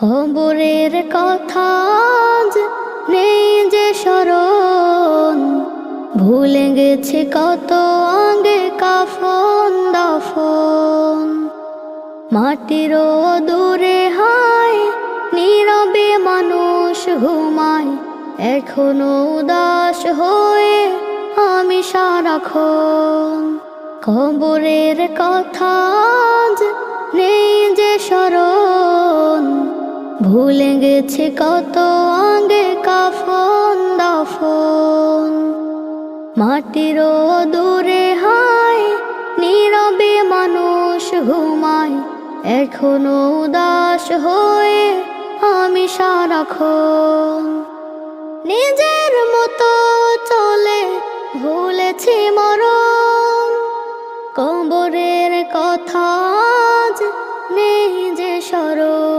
কবরের কথা আজ নেই যে স্মরণ, ভুলে গেছে কত আগে কাফন দাফন। মাটিরও দূরে হায় নীরবে মানুষ ঘুমায়, এখনো উদাস হয়ে আমি সারাক্ষণ। কবরের কথা আজ নেই যে স্মরণ, ভুলে গেছে কত আগে কাফন দাফন। মাটিরও দূরে হায় নীরবে মানুষ ঘুমায়, এখনো উদাস হয়ে আমি সারাক্ষণ। নিজের মতো চলে ভুলেছি মরণ, কবরের কথা আজ নেই যে স্মরণ।